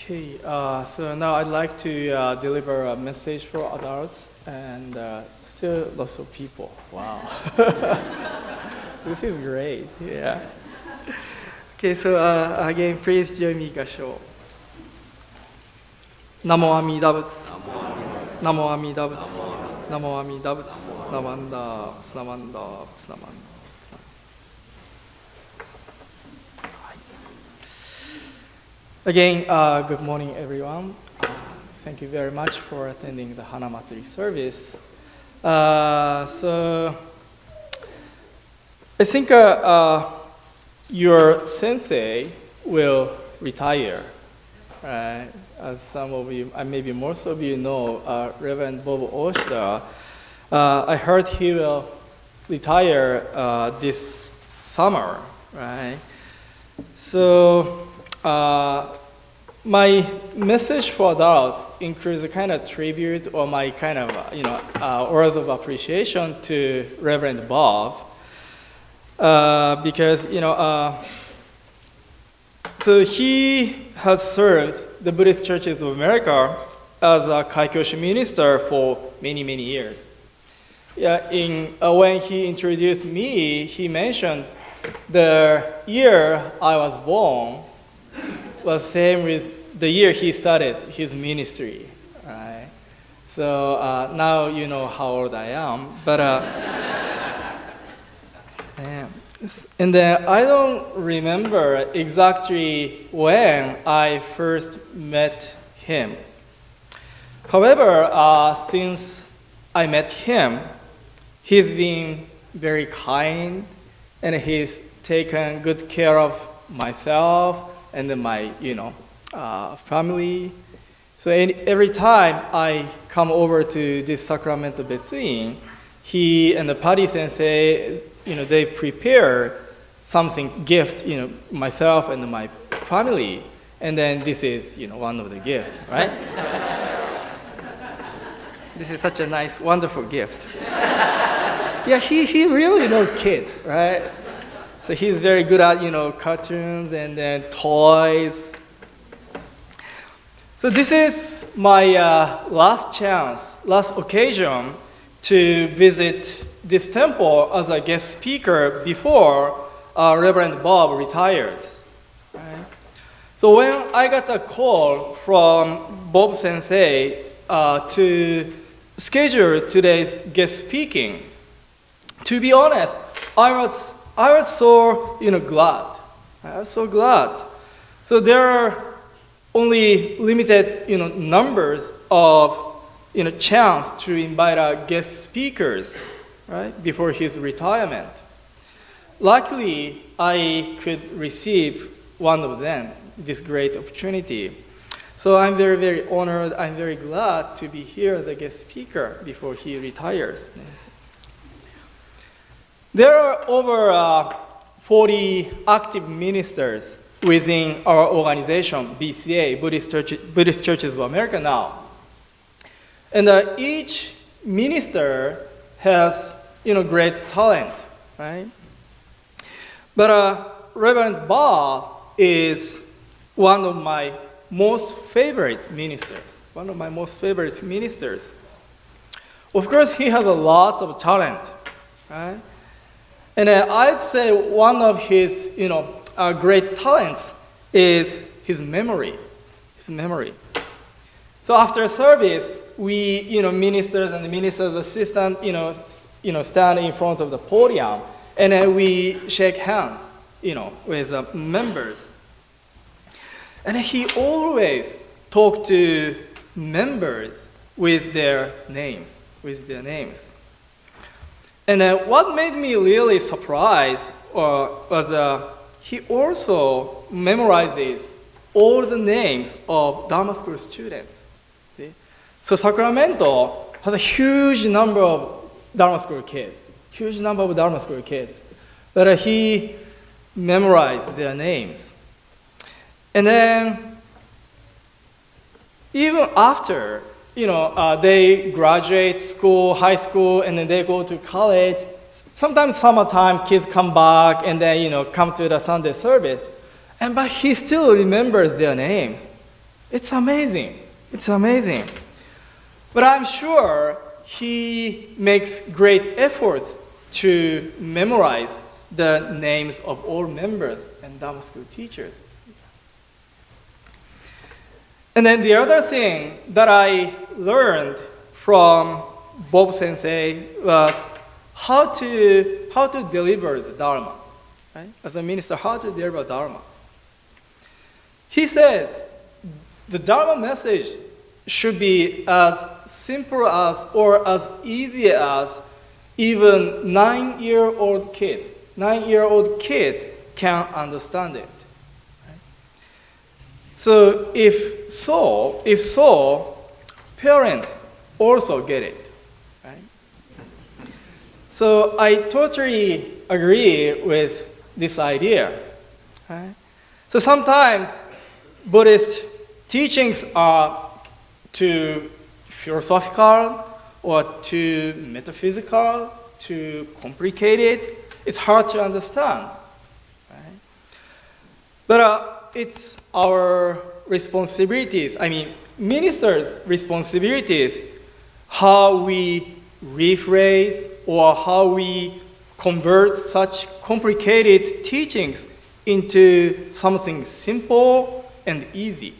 Okay, so now I'd like to deliver a message for adults and still lots of people. Wow. This is great, yeah. Okay, so again, please join me, Gasho. Namo Amida Butsu. Namo Amida Butsu. Namo Amida Butsu. Namanda, Namanda, Namanda. Again, good morning, everyone. Thank you very much for attending the Hana Matsuri service. So, I think your sensei will retire. Right? As some of you, maybe most of you know, Reverend Bob Osha. I heard he will retire this summer, right? So, my message for adults includes a kind of tribute or my kind of, words of appreciation to Reverend Bob. Because, so he has served the Buddhist churches of America as a Kaikyoshi minister for many, many years. Yeah, when he introduced me, he mentioned the year I was born was same with the year he started his ministry, right? So now you know how old I am, but and then I don't remember exactly when I first met him. However, since I met him, he's been very kind, and he's taken good care of myself and then my, family. So every time I come over to this Sacramento Betsuin, he and the party sensei, they prepare something gift, myself and my family, and then this is, one of the gifts, right? This is such a nice, wonderful gift. Yeah, he really knows kids, right? So he's very good at, cartoons and then toys. So this is my last occasion to visit this temple as a guest speaker before Reverend Bob retires. Right? So when I got a call from Bob Sensei to schedule today's guest speaking, to be honest, I was so glad. I was so glad. So there are only limited numbers of chance to invite our guest speakers, right, before his retirement. Luckily, I could receive one of them, this great opportunity. So I'm very, very honored. I'm very glad to be here as a guest speaker before he retires. There are over 40 active ministers within our organization, BCA, Buddhist Churches of America now. And each minister has, great talent, right? But Reverend Bob is one of my most favorite ministers. Of course, he has a lot of talent, right? And I'd say one of his, great talents is his memory. So after service, we, ministers and the minister's assistant, stand in front of the podium, and then we shake hands, with members. And he always talked to members with their names. And what made me really surprised was he also memorizes all the names of Dharma school students. See? So Sacramento has a huge number of Dharma school kids. But he memorized their names. And then even after they graduate school, high school, and then they go to college. Sometimes summertime, kids come back and then, come to the Sunday service. But he still remembers their names. It's amazing. It's amazing. But I'm sure he makes great efforts to memorize the names of all members and Dharma school teachers. And then the other thing that I learned from Bob Sensei was how to deliver the Dharma. Right? As a minister, how to deliver Dharma. He says the Dharma message should be as simple as or as easy as even 9-year-old kid can understand it. Right? So if parents also get it. Right? So I totally agree with this idea. Right? So sometimes Buddhist teachings are too philosophical or too metaphysical, too complicated. It's hard to understand. Right? But it's our responsibilities, ministers' responsibilities, how we rephrase or how we convert such complicated teachings into something simple and easy.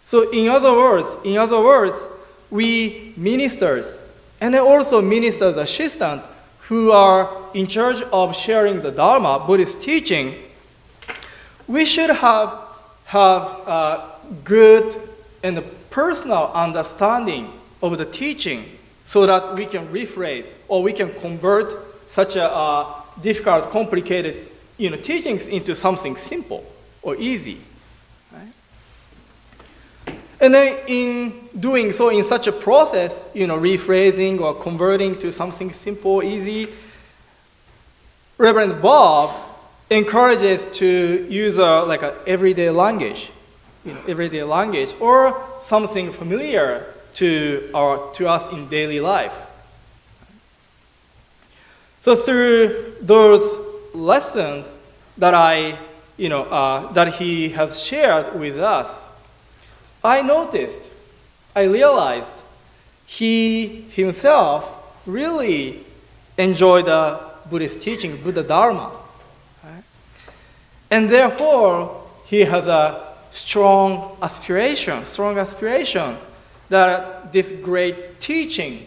So in other words, we ministers and then also ministers' assistants who are in charge of sharing the Dharma, Buddhist teaching, we should have a good and personal understanding of the teaching so that we can rephrase or we can convert such a difficult, complicated teachings into something simple or easy. And then in doing so, in such a process, rephrasing or converting to something simple, easy, Reverend Bob encourages to use an everyday language, or something familiar to us in daily life. So through those lessons that that he has shared with us, I realized he himself really enjoyed the Buddhist teaching, Buddha Dharma. Right? And therefore, he has a strong aspiration that this great teaching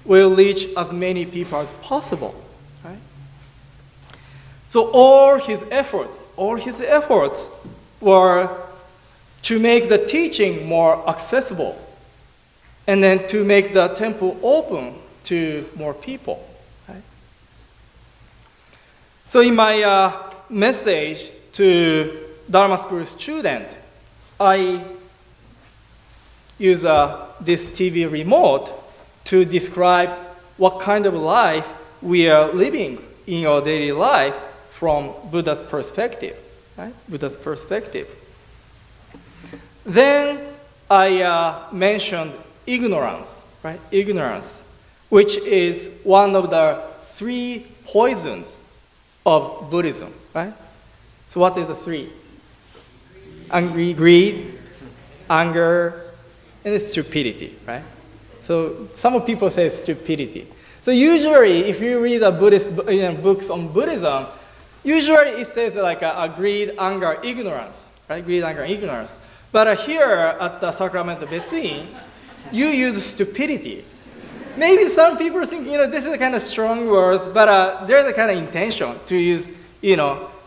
will reach as many people as possible. Right? So all his efforts were to make the teaching more accessible, and then to make the temple open to more people. Right? So in my message to Dharma school student, I use this TV remote to describe what kind of life we are living in our daily life from Buddha's perspective. Right? Buddha's perspective. Then I mentioned ignorance, right? Ignorance, which is one of the 3 poisons of Buddhism, right? So what is the 3? Greed, anger, and stupidity, right? So some people say stupidity. So usually, if you read a Buddhist books on Buddhism, usually it says greed, anger, ignorance, right? Greed, anger, ignorance. But here at the Sacramento Betsuin, you use stupidity. Maybe some people think, this is kind of strong words, but there's a kind of intention to use,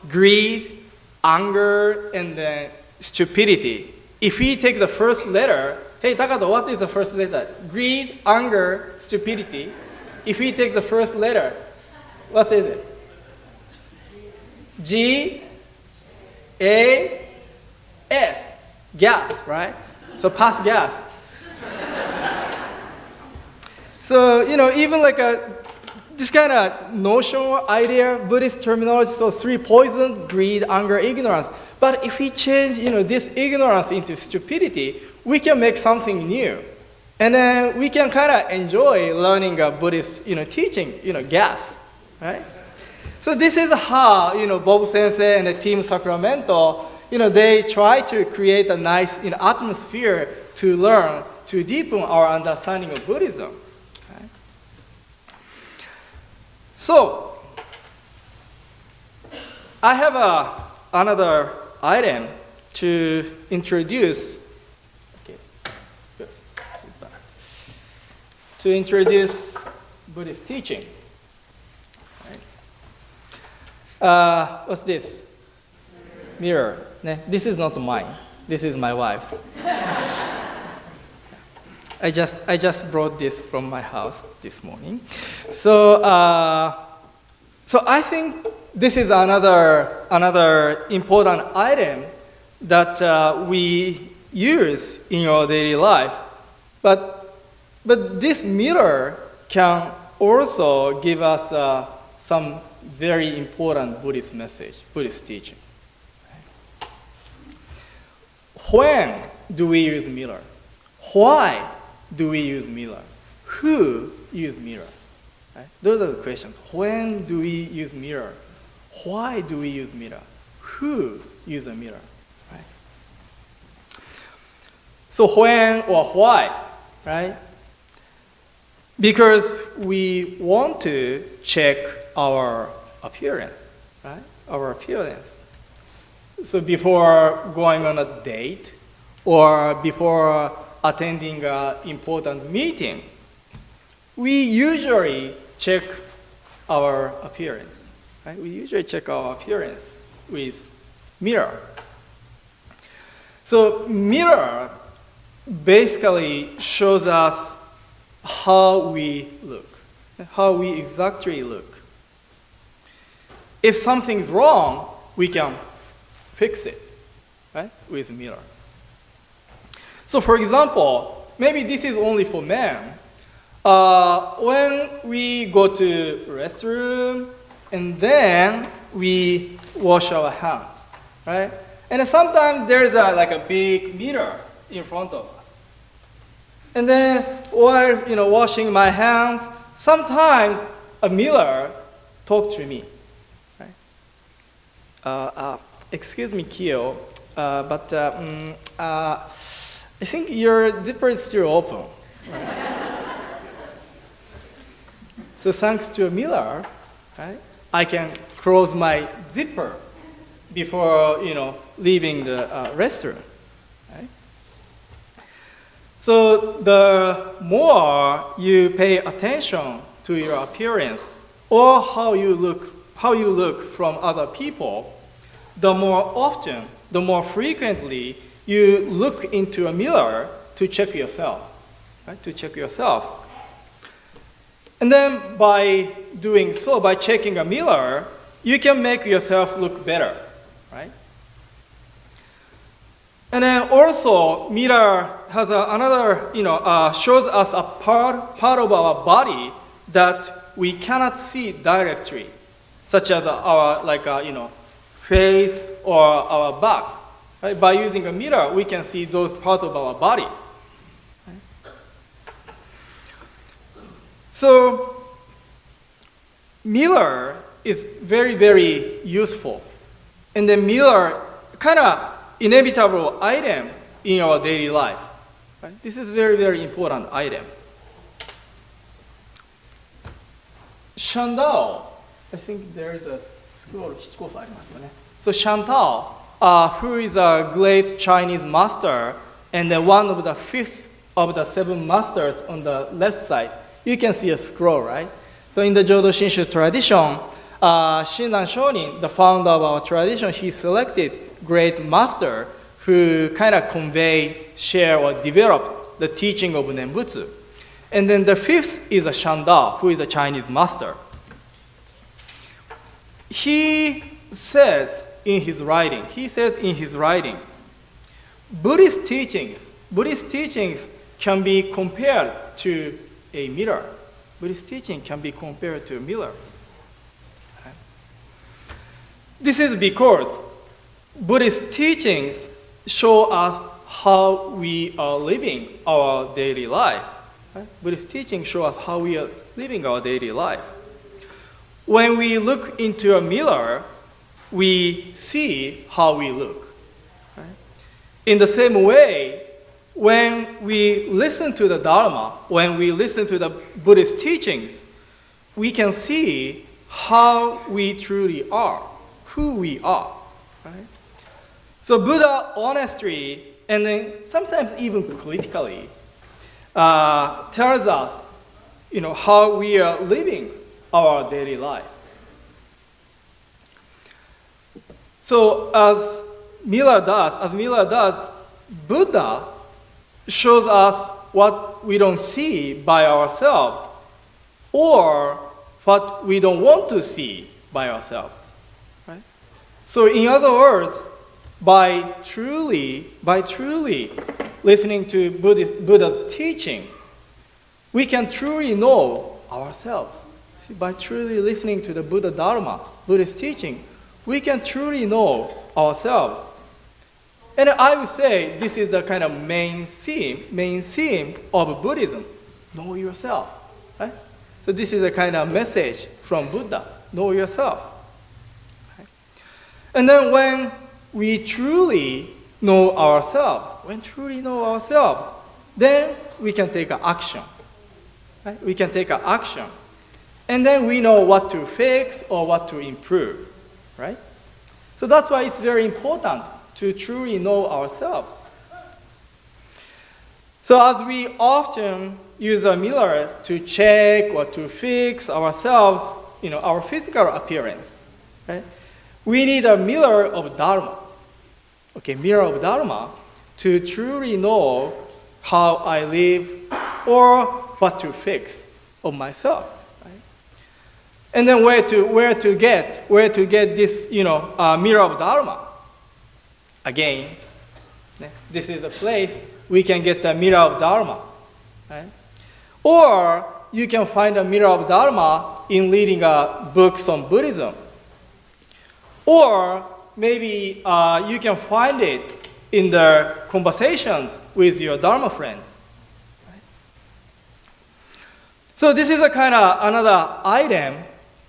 greed, anger, and then stupidity. If we take the first letter, hey, Takato, what is the first letter? Greed, anger, stupidity. If we take the first letter, what is it? G-A-S. Gas, right? So pass gas. So, even this kind of notional idea, Buddhist terminology, so 3 poisons, greed, anger, ignorance. But if we change, this ignorance into stupidity, we can make something new. And then we can kind of enjoy learning a Buddhist, teaching, gas, right? So this is how, Bob Sensei and the team Sacramento, they try to create a nice atmosphere to learn, to deepen our understanding of Buddhism. Okay? So, I have another item to introduce. Okay, good. To introduce Buddhist teaching. What's this? Mirror. This is not mine. This is my wife's. I just brought this from my house this morning. So I think this is another important item that we use in our daily life. But this mirror can also give us some very important Buddhist message, Buddhist teaching. When do we use mirror? Why do we use mirror? Who use mirror? Right? Those are the questions. When do we use mirror? Why do we use mirror? Who use a mirror? Right? So when or why? Right? Because we want to check our appearance, right? Our appearance. So before going on a date or before attending an important meeting, we usually check our appearance, right? We usually check our appearance with mirror. So mirror basically shows us how we look, how we exactly look. If something's wrong, we can fix it, right, with mirror. So for example, maybe this is only for men. When we go to restroom and then we wash our hands, right? And sometimes there's a big mirror in front of us. And then while washing my hands, sometimes a mirror talks to me. Right? Excuse me, Kyo, but I think your zipper is still open. Right? So thanks to a mirror, right, I can close my zipper before leaving the restroom. Right? So the more you pay attention to your appearance or how you look from other people, the more often, the more frequently you look into a mirror to check yourself, right? To check yourself. And then by doing so, by checking a mirror, you can make yourself look better, right? And then also, mirror has another, shows us a part of our body that we cannot see directly, such as our, face or our back. Right? By using a mirror, we can see those parts of our body. Right? So, mirror is very, very useful. And the mirror kind of inevitable item in our daily life. Right? This is very, very important item. Shandao, I think there is a school, so Shandao, who is a great Chinese master and one of the fifth of the seven masters on the left side, you can see a scroll, right? So in the Jodo Shinshu tradition, Shinran Shonin, the founder of our tradition, he selected great master who kind of convey, share, or develop the teaching of Nembutsu. And then the fifth is a Shandao, who is a Chinese master. He says in his writing, Buddhist teachings can be compared to a mirror. Buddhist teaching can be compared to a mirror. This is because Buddhist teachings show us how we are living our daily life. Right? Buddhist teachings show us how we are living our daily life. When we look into a mirror, we see how we look. In the same way, when we listen to the Dharma, when we listen to the Buddhist teachings, we can see how we truly are, who we are. Right? So Buddha honestly, and then sometimes even politically, tells us, how we are living our daily life. So as Miller does, Buddha shows us what we don't see by ourselves, or what we don't want to see by ourselves. Right? So in other words, by truly listening to Buddha's teaching, we can truly know ourselves. See, by truly listening to the Buddha Dharma, Buddhist teaching, we can truly know ourselves. And I would say this is the kind of main theme of Buddhism. Know yourself. Right? So this is a kind of message from Buddha. Know yourself. Right? And then when we truly know ourselves, then we can take an action. Right? We can take an action. And then we know what to fix or what to improve. Right? So that's why it's very important to truly know ourselves. So as we often use a mirror to check or to fix ourselves, our physical appearance, right? We need a mirror of Dharma. Okay, mirror of Dharma to truly know how I live or what to fix of myself. And then where to get this mirror of Dharma. Again, this is the place we can get the mirror of Dharma. Right? Or you can find a mirror of Dharma in reading books on Buddhism. Or maybe you can find it in the conversations with your Dharma friends. Right? So this is a kind of another item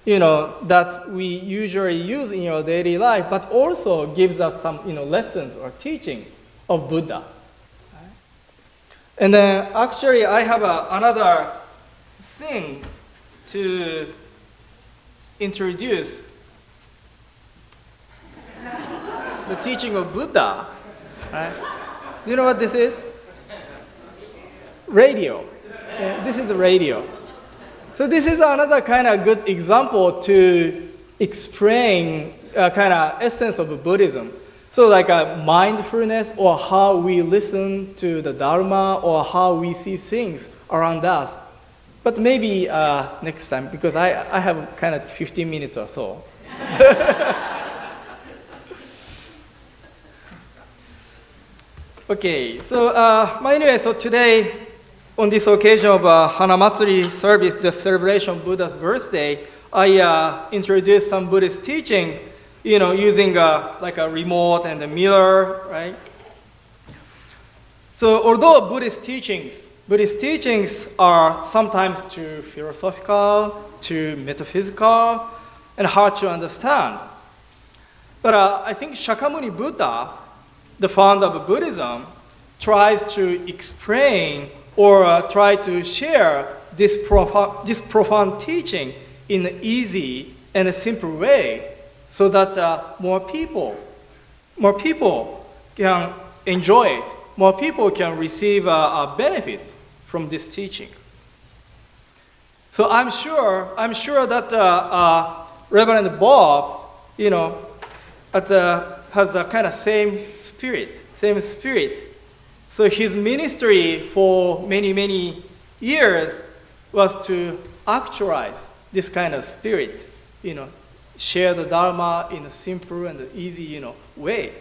that we usually use in your daily life, but also gives us some, lessons or teaching of Buddha. Right? And then actually I have another thing to introduce the teaching of Buddha. Right? Do you know what this is? Radio. Yeah, this is the radio. So this is another kind of good example to explain kind of essence of Buddhism. So like a mindfulness, or how we listen to the Dharma, or how we see things around us. But maybe next time, because I have kind of 15 minutes or so. Okay, so anyway, so today, on this occasion of Hanamatsuri service, the celebration of Buddha's birthday, I introduced some Buddhist teaching, using like a remote and a mirror, right? So although Buddhist teachings are sometimes too philosophical, too metaphysical, and hard to understand, but I think Shakyamuni Buddha, the founder of Buddhism, tries to explain or try to share this profound teaching in an easy and a simple way, so that more people can enjoy it, more people can receive a benefit from this teaching. So I'm sure that Reverend Bob, has a kind of same spirit. So his ministry for many years was to actualize this kind of spirit, share the Dharma in a simple and easy, way.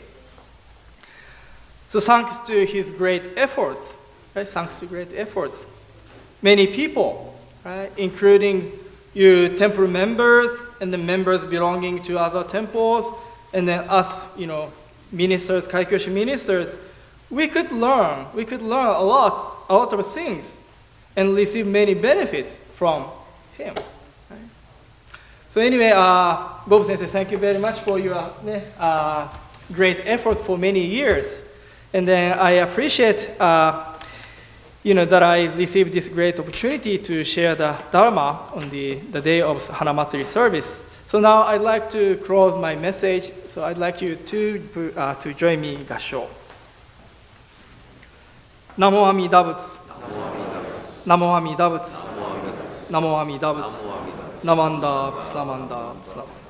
So thanks to his great efforts, many people, right, including you temple members and the members belonging to other temples, and then us, ministers, Kaikyoshi ministers, we could learn a lot of things and receive many benefits from him. Right? So anyway, Bob Sensei, thank you very much for your great efforts for many years. And then I appreciate that I received this great opportunity to share the Dharma on the day of Hanamatsuri service. So now I'd like to close my message. So I'd like you to join me in Gasho. Namo Amida Butsu. Namo Amida Butsu. Namo Amida Butsu. Namanda Butsu. Namanda Butsu.